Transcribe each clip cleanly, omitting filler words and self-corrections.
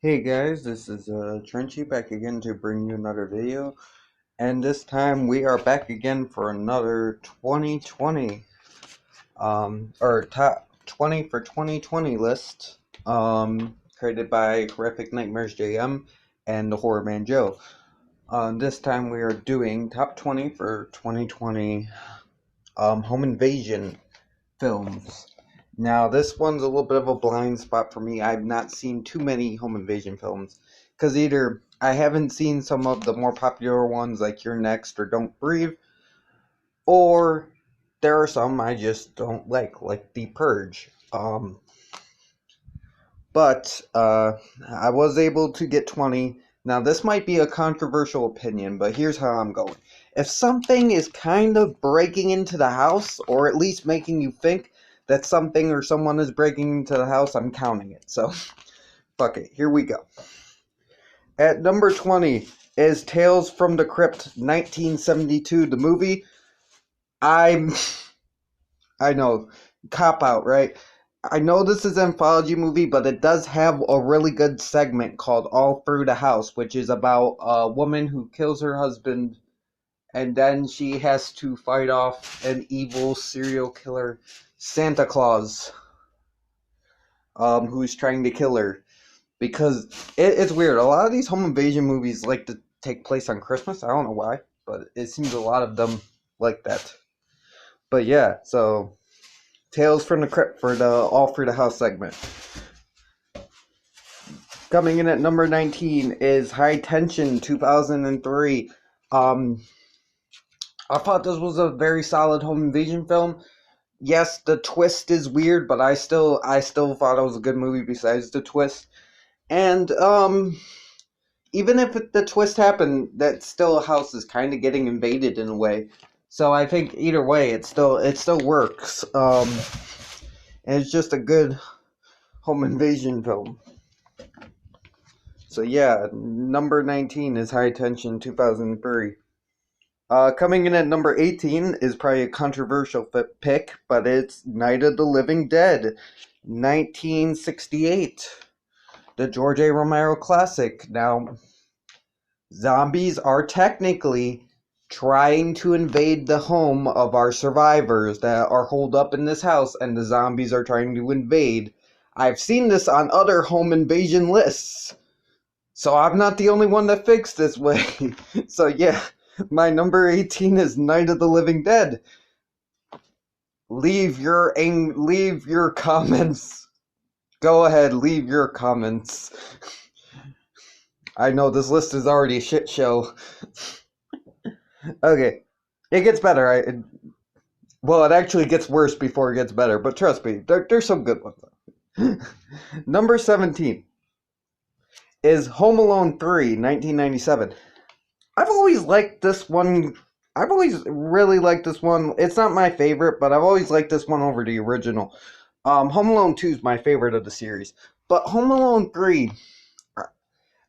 Hey guys, this is Trenchy back again to bring you another video, and this time we are back again for another 2020, or top 20 for 2020 list, created by Horrific Nightmares JM and the Horror Man Joe. This time we are doing top 20 for 2020, home invasion films. Now, this one's a little bit of a blind spot for me. I've not seen too many home invasion films because either I haven't seen some of the more popular ones like You're Next or Don't Breathe, or there are some I just don't like The Purge. But I was able to get 20. Now, this might be a controversial opinion, but here's how I'm going. If something is kind of breaking into the house, or at least making you think that something or someone is breaking into the house, I'm counting it. So, fuck it. Here we go. At number 20 is Tales from the Crypt 1972, the movie. I'm. I know. Cop out, right? I know this is an anthology movie, but it does have a really good segment called All Through the House, which is about a woman who kills her husband and then she has to fight off an evil serial killer, Santa Claus, who's trying to kill her. Because it's weird. A lot of these home invasion movies like to take place on Christmas. I don't know why, but it seems a lot of them like that. But yeah, so Tales from the Crypt for the All Through the House segment. Coming in at number 19 is High Tension 2003. Um, I thought this was a very solid home invasion film. Yes, the twist is weird, but I still thought it was a good movie besides the twist. And even if the twist happened, that still house is kind of getting invaded in a way. So I think either way, it still works. And it's just a good home invasion film. So yeah, number 19 is High Tension 2003. Coming in at number 18 is probably a controversial pick, but it's Night of the Living Dead, 1968, the George A. Romero classic. Now, zombies are technically trying to invade the home of our survivors that are holed up in this house, and the zombies are trying to invade. I've seen this on other home invasion lists. So I'm not the only one that thinks this way. So yeah, my number 18 is Night of the Living Dead. Leave your comments. Go ahead, leave your comments. I know this list is already a shit show. Okay, it gets better. Well, it actually gets worse before it gets better, but trust me, there's some good ones. Number 17 is Home Alone 3, 1997. I've always liked this one. I've always really liked this one. It's not my favorite, but I've always liked this one over the original. Home Alone 2 is my favorite of the series. But Home Alone 3,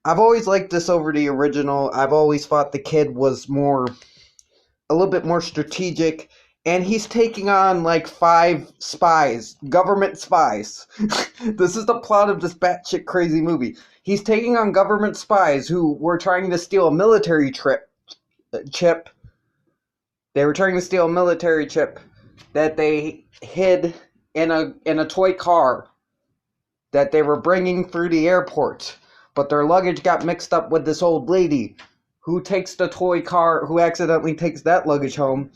I've always liked this over the original. I've always thought the kid was a little bit more strategic. And he's taking on like 5 spies, government spies. This is the plot of this batshit crazy movie. He's taking on government spies who were trying to steal a military chip. They were trying to steal a military chip that they hid in a toy car that they were bringing through the airport. But their luggage got mixed up with this old lady who takes the toy car, who accidentally takes that luggage home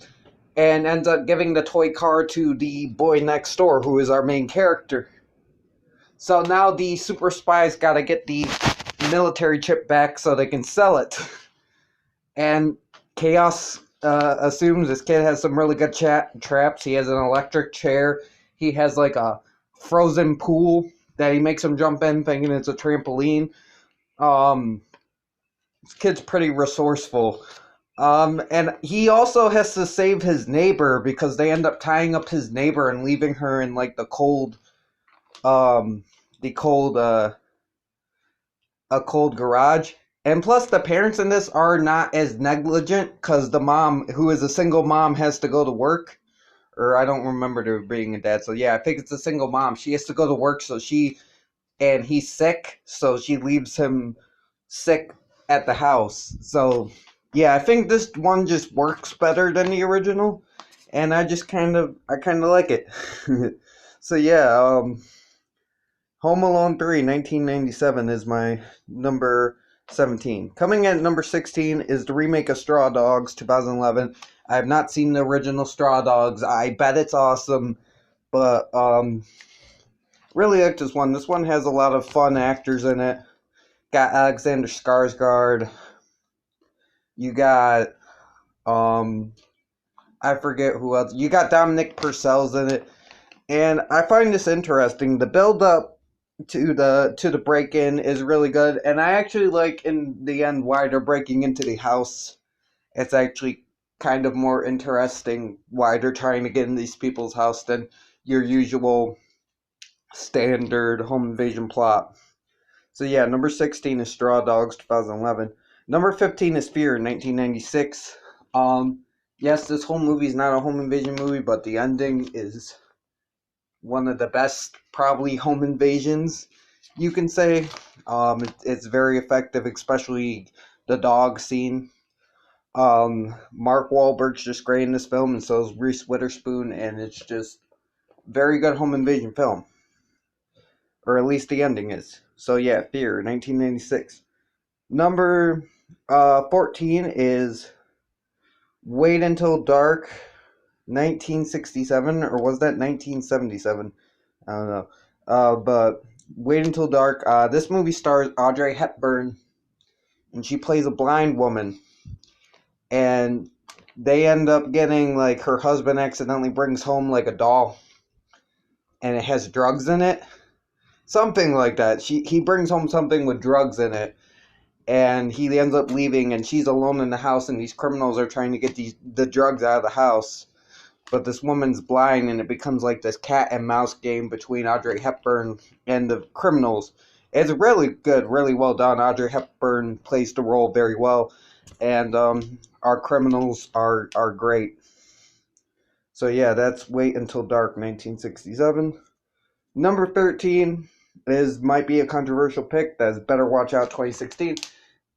and ends up giving the toy car to the boy next door, who is our main character. So now the super spies gotta get the military chip back so they can sell it. And chaos assumes this kid has some really good traps. He has an electric chair. He has like a frozen pool that he makes him jump in thinking it's a trampoline. This kid's pretty resourceful. And he also has to save his neighbor because they end up tying up his neighbor and leaving her in like the cold a cold garage. And plus, the parents in this are not as negligent because the mom, who is a single mom, has to go to work. Or I don't remember there being a dad. So yeah, I think it's a single mom. She has to go to work, so she and he's sick, so she leaves him sick at the house. So, yeah, I think this one just works better than the original, and I kind of like it. So yeah, Home Alone 3, 1997 is my number 17. Coming at number 16 is the remake of Straw Dogs, 2011. I have not seen the original Straw Dogs. I bet it's awesome, but really like this one. This one has a lot of fun actors in it. Got Alexander Skarsgård. You got I forget who else. You got Dominic Purcell's in it, and I find this interesting. The build up to the break in is really good, and I actually like in the end why they're breaking into the house. It's actually kind of more interesting why they're trying to get in these people's house than your usual standard home invasion plot. So yeah, number 16 is Straw Dogs, 2011. Number 15 is Fear, 1996. Yes, this whole movie is not a home invasion movie, but the ending is one of the best, probably, home invasions, you can say. It's very effective, especially the dog scene. Mark Wahlberg's just great in this film, and so is Reese Witherspoon, and it's just very good home invasion film. Or at least the ending is. So yeah, Fear, 1996. Number 14 is Wait Until Dark, 1967, or was that 1977? I don't know. But Wait Until Dark, this movie stars Audrey Hepburn, and she plays a blind woman. And they end up getting, like, her husband accidentally brings home, like, a doll, and it has drugs in it. Something like that. He brings home something with drugs in it, and he ends up leaving, and she's alone in the house, and these criminals are trying to get the drugs out of the house. But this woman's blind, and it becomes like this cat and mouse game between Audrey Hepburn and the criminals. It's really good, really well done. Audrey Hepburn plays the role very well, and our criminals are great. So yeah, that's Wait Until Dark, 1967. Number 13 might be a controversial pick. That's Better Watch Out, 2016.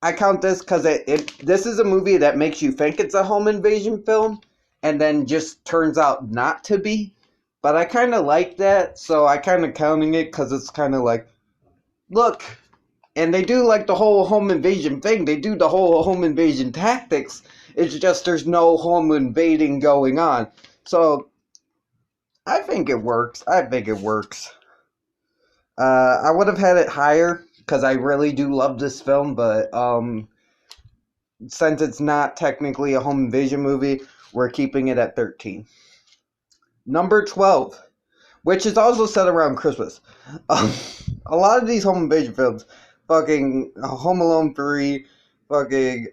I count this because this is a movie that makes you think it's a home invasion film, and then just turns out not to be. But I kind of like that, so I kind of counting it because it's kind of like, look, and they do like the whole home invasion thing. They do the whole home invasion tactics. It's just there's no home invading going on. So I think it works. I think it works. I would have had it higher because I really do love this film, but since it's not technically a home invasion movie, we're keeping it at 13. Number 12, which is also set around Christmas. A lot of these home invasion films, fucking Home Alone 3, fucking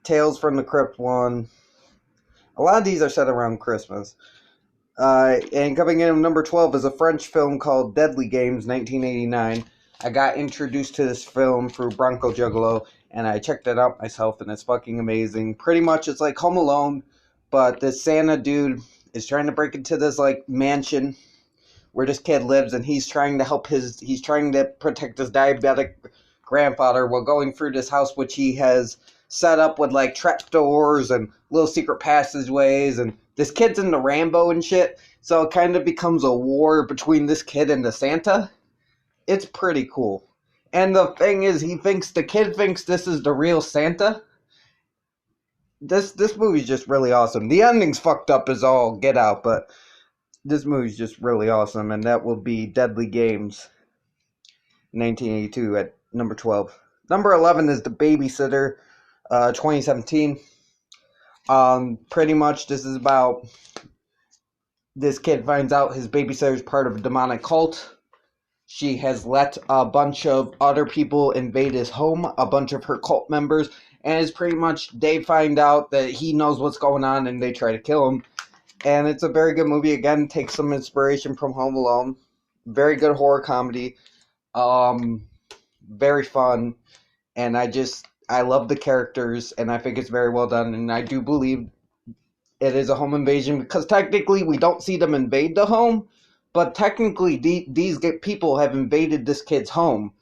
Tales from the Crypt 1, a lot of these are set around Christmas. And coming in at number 12 is a French film called Deadly Games, 1989. I got introduced to this film through Bronco Juggalo, and I checked it out myself, and it's fucking amazing. Pretty much it's like Home Alone, but this Santa dude is trying to break into this, like, mansion where this kid lives, and he's trying to protect his diabetic grandfather while going through this house, which he has set up with, like, trapdoors and little secret passageways, and this kid's into Rambo and shit, so it kind of becomes a war between this kid and the Santa. It's pretty cool. And the thing is, the kid thinks this is the real Santa. This movie's just really awesome. The ending's fucked up as all get out, but this movie's just really awesome, and that will be Deadly Games, 1982 at number 12. Number 11 is The Babysitter, 2017. Pretty much this is about this kid finds out his babysitter is part of a demonic cult. She has let a bunch of other people invade his home, a bunch of her cult members, and it's pretty much they find out that he knows what's going on and they try to kill him. And it's a very good movie. Again, takes some inspiration from Home Alone. Very good horror comedy. Very fun. And I love the characters, and I think it's very well done. And I do believe it is a home invasion because technically we don't see them invade the home, but technically these people have invaded this kid's home.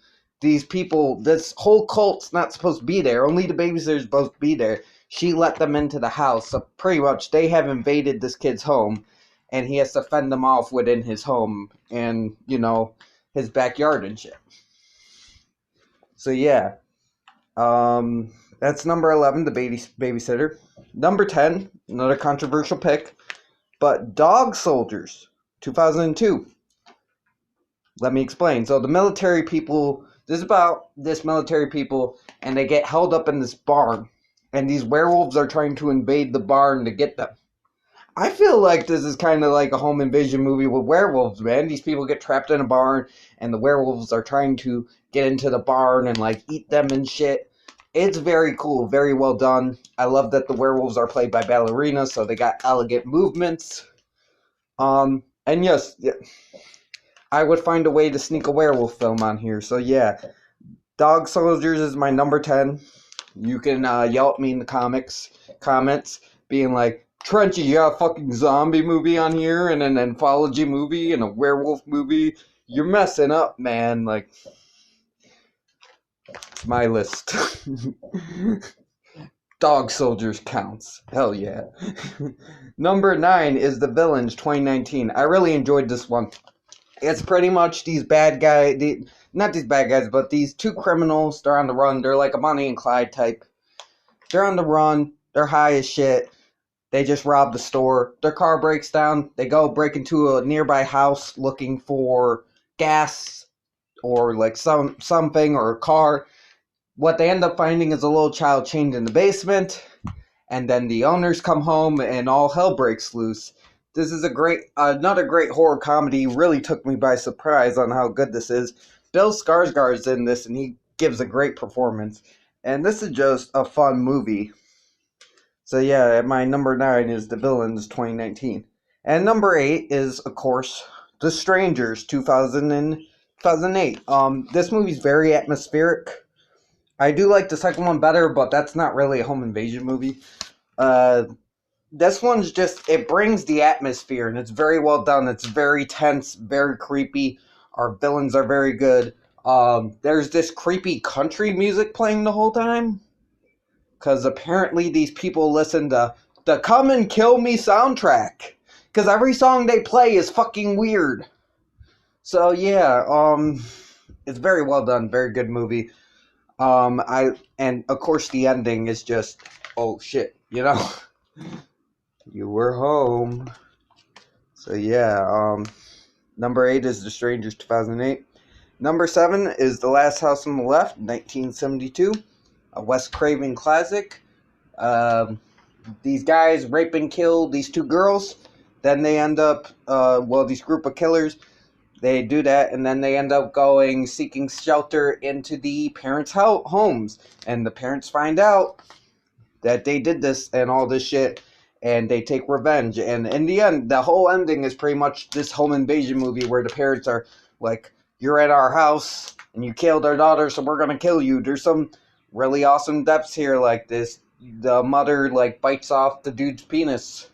These people, this whole cult's not supposed to be there. Only the babysitter's supposed to be there. She let them into the house, so pretty much they have invaded this kid's home, and he has to fend them off within his home and, his backyard and shit. So yeah, that's number 11, the babysitter. Number 10, another controversial pick, but Dog Soldiers, 2002. Let me explain. So the military people, this is about this military people, and they get held up in this barn, and these werewolves are trying to invade the barn to get them. I feel like this is kind of like a home invasion movie with werewolves, man. These people get trapped in a barn, and the werewolves are trying to get into the barn and, like, eat them and shit. It's very cool, very well done. I love that the werewolves are played by ballerinas, so they got elegant movements. And yes, yeah, I would find a way to sneak a werewolf film on here. So yeah, Dog Soldiers is my number 10. You can yell at me in the comments, being like, Trenchy, you got a fucking zombie movie on here, and an anthology movie, and a werewolf movie. You're messing up, man. Like, it's my list. Dog Soldiers counts. Hell yeah. Number 9 is The Villains 2019. I really enjoyed this one. It's pretty much these bad guys, not these bad guys, but these two criminals. They're on the run. They're like a Bonnie and Clyde type. They're on the run. They're high as shit. They just robbed the store. Their car breaks down. They go break into a nearby house looking for gas or like something or a car. What they end up finding is a little child chained in the basement. And then the owners come home and all hell breaks loose. This is another great horror comedy. Really took me by surprise on how good this is. Bill Skarsgård's in this, and he gives a great performance. And this is just a fun movie. So yeah, my number 9 is The Villains 2019. And number 8 is, of course, The Strangers 2008. This movie's very atmospheric. I do like the second one better, but that's not really a home invasion movie. This one's just, it brings the atmosphere, and it's very well done. It's very tense, very creepy. Our villains are very good. There's this creepy country music playing the whole time, because apparently these people listen to the Come and Kill Me soundtrack, because every song they play is fucking weird. So yeah, it's very well done, very good movie. And of course the ending is just, oh shit, you were home. So yeah, number 8 is The Strangers 2008. Number 7 is The Last House on the Left, 1972, a Wes Craven classic. These guys rape and kill these two girls. Then they end up, these group of killers, they do that, and then they end up seeking shelter into the parents' homes. And the parents find out that they did this and all this shit, and they take revenge. And in the end, the whole ending is pretty much this home invasion movie where the parents are like, you're at our house, and you killed our daughter, so we're gonna kill you. There's some really awesome depths here, like this. The mother, like, bites off the dude's penis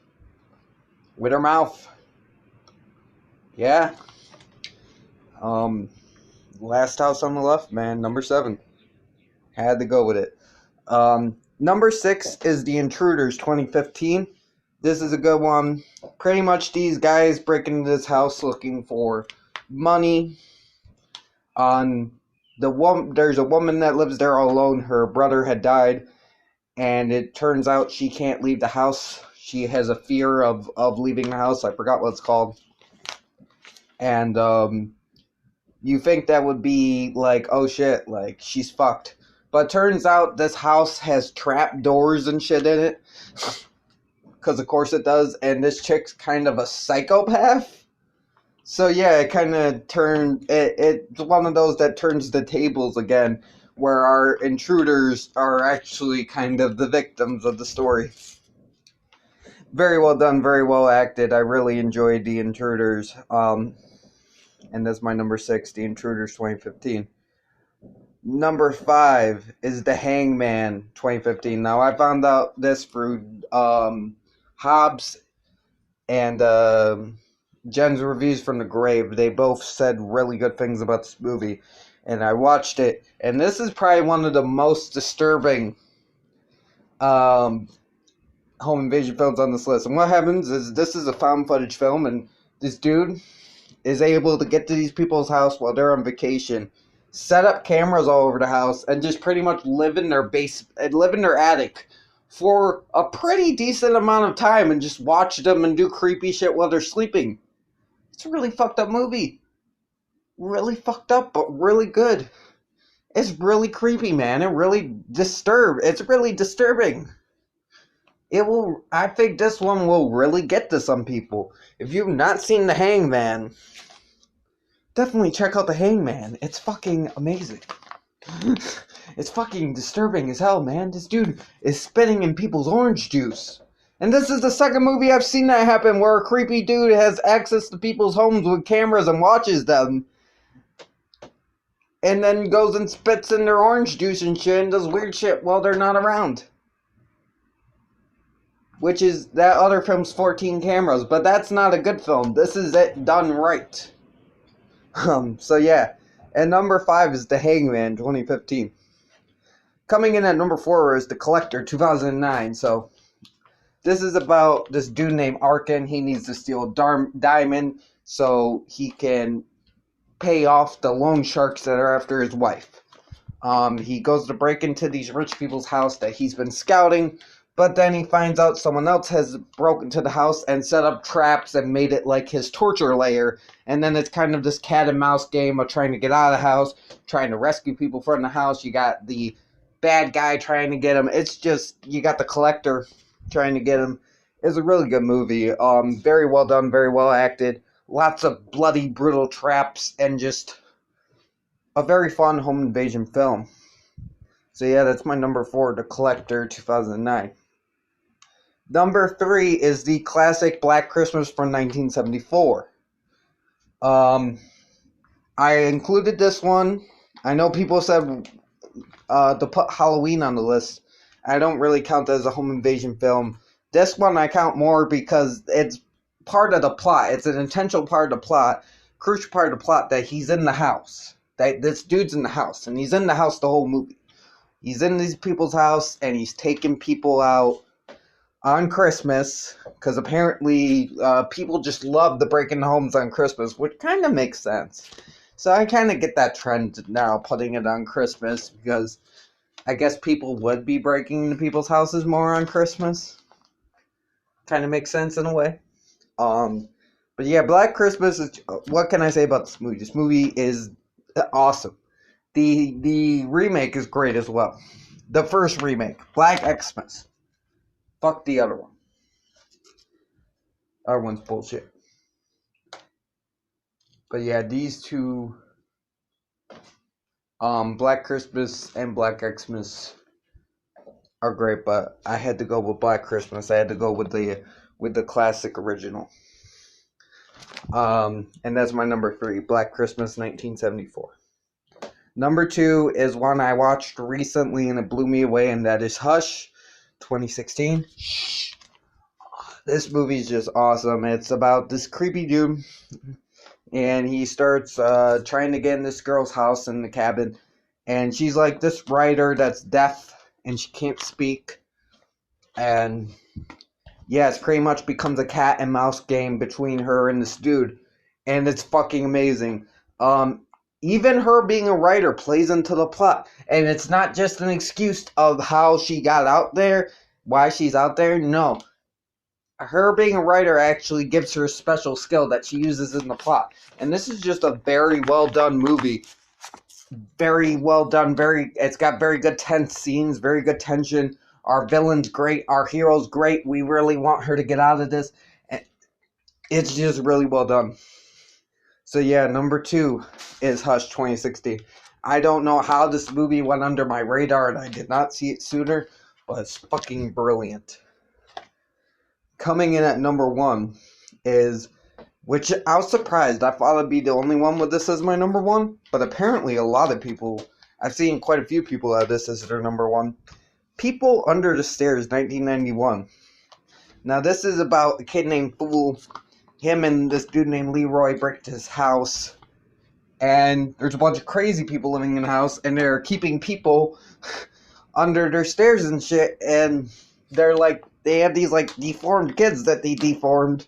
with her mouth. Yeah. Last House on the Left, man, number 7. Had to go with it. Number 6 is The Intruders 2015. This is a good one. Pretty much these guys break into this house looking for money. There's a woman that lives there all alone. Her brother had died, and it turns out she can't leave the house. She has a fear of leaving the house. I forgot what it's called. And you think that would be like, oh shit, like she's fucked. But turns out this house has trap doors and shit in it. Because of course it does. And this chick's kind of a psychopath. So yeah, it kind of it's one of those that turns the tables again. Where our intruders are actually kind of the victims of the story. Very well done, very well acted. I really enjoyed The Intruders. And that's my number 6, The Intruders 2015. Number 5 is The Hangman 2015. Now, I found out this through Hobbs and Jen's reviews from the grave. They both said really good things about this movie, and I watched it. And this is probably one of the most disturbing home invasion films on this list. And what happens is this is a found footage film, and this dude is able to get to these people's house while they're on vacation, set up cameras all over the house, and just pretty much live in their attic for a pretty decent amount of time and just watch them and do creepy shit while they're sleeping. It's a really fucked up movie. Really fucked up, but really good. It's really creepy, man. It's really disturbing. I think this one will really get to some people. If you've not seen The Hangman, definitely check out The Hangman. It's fucking amazing. It's fucking disturbing as hell, man. This dude is spitting in people's orange juice. And this is the second movie I've seen that happen where a creepy dude has access to people's homes with cameras and watches them. And then goes and spits in their orange juice and shit and does weird shit while they're not around. Which is, that other film's 14 cameras, but that's not a good film. This is it done right. So yeah. And number 5 is The Hangman, 2015. Coming in at number 4 is The Collector, 2009. So this is about this dude named Arkin. He needs to steal a diamond so he can pay off the loan sharks that are after his wife. He goes to break into these rich people's house that he's been scouting, but then he finds out someone else has broken into the house and set up traps and made it like his torture lair. And then it's kind of this cat and mouse game of trying to get out of the house, trying to rescue people from the house. You got the bad guy trying to get him. It's just, you got the collector trying to get him. It's a really good movie. Very well done, very well acted. Lots of bloody, brutal traps, and just a very fun home invasion film. So yeah, that's my number 4, The Collector, 2009. Number 3 is the classic Black Christmas from 1974. I included this one. I know people said to put Halloween on the list. I don't really count that as a home invasion film. This one I count more because it's part of the plot. It's an intentional part of the plot, crucial part of the plot, that he's in the house. That this dude's in the house, and he's in the house the whole movie. He's in these people's house, and he's taking people out on Christmas, because apparently people just love to break into homes on Christmas, which kind of makes sense. So I kind of get that trend now, putting it on Christmas, because I guess people would be breaking into people's houses more on Christmas. Kind of makes sense in a way. But yeah, Black Christmas is, what can I say about this movie? This movie is awesome. The remake is great as well. The first remake, Black Xmas. Fuck the other one. Other one's bullshit. But yeah, these two, Black Christmas and Black Xmas are great, but I had to go with Black Christmas. I had to go with the classic original. And that's my number 3, Black Christmas, 1974. Number 2 is one I watched recently and it blew me away, and that is Hush, 2016. This movie is just awesome. It's about this creepy dude, and he starts trying to get in this girl's house in the cabin, and she's like this writer that's deaf and she can't speak, and yeah, it pretty much becomes a cat and mouse game between her and this dude, and it's fucking amazing. Even her being a writer plays into the plot, and it's not just an excuse of how she got out there, why she's out there. No, her being a writer actually gives her a special skill that she uses in the plot. And this is just a very well done movie. Very well done. It's got very good tense scenes, very good tension. Our villain's great. Our hero's great. We really want her to get out of this. It's just really well done. So yeah, number 2 is Hush, 2016. I don't know how this movie went under my radar and I did not see it sooner, but it's fucking brilliant. Coming in at number 1 is, which I was surprised. I thought I'd be the only one with this as my number 1, but apparently a lot of people, I've seen quite a few people have this as their number 1. People Under the Stairs, 1991. Now this is about a kid named Fool, him and this dude named Leroy break into his house, and there's a bunch of crazy people living in the house, and they're keeping people under their stairs and shit, and they're like, they have these like deformed kids that they deformed,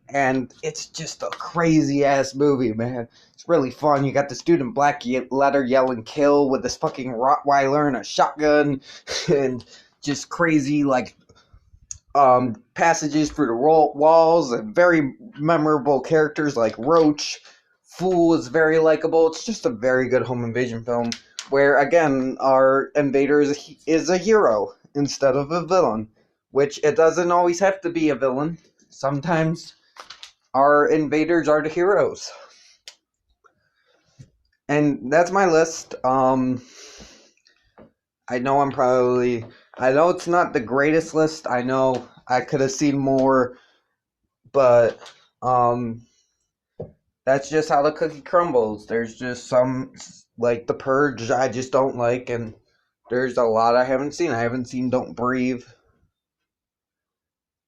and it's just a crazy ass movie, man. It's really fun. You got this dude in black letter yelling kill with this fucking Rottweiler and a shotgun, and just crazy like passages through the walls, and very memorable characters like Roach. Fool is very likable. It's just a very good home invasion film where, again, our invader is a hero instead of a villain, which it doesn't always have to be a villain. Sometimes our invaders are the heroes. And that's my list. I know it's not the greatest list. I know I could have seen more, but that's just how the cookie crumbles. There's just some, like The Purge, I just don't like, and there's a lot I haven't seen. I haven't seen Don't Breathe.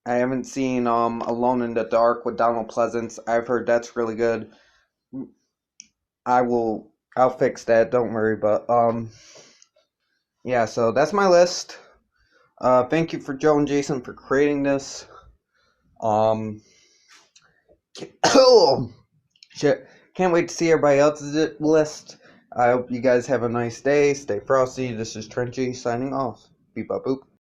I haven't seen Alone in the Dark with Donald Pleasance. I've heard that's really good. I'll fix that, don't worry, but yeah, so that's my list. Thank you for Joe and Jason for creating this. Oh, shit. Can't wait to see everybody else's list. I hope you guys have a nice day. Stay frosty. This is Trenchy signing off. Beep up boop.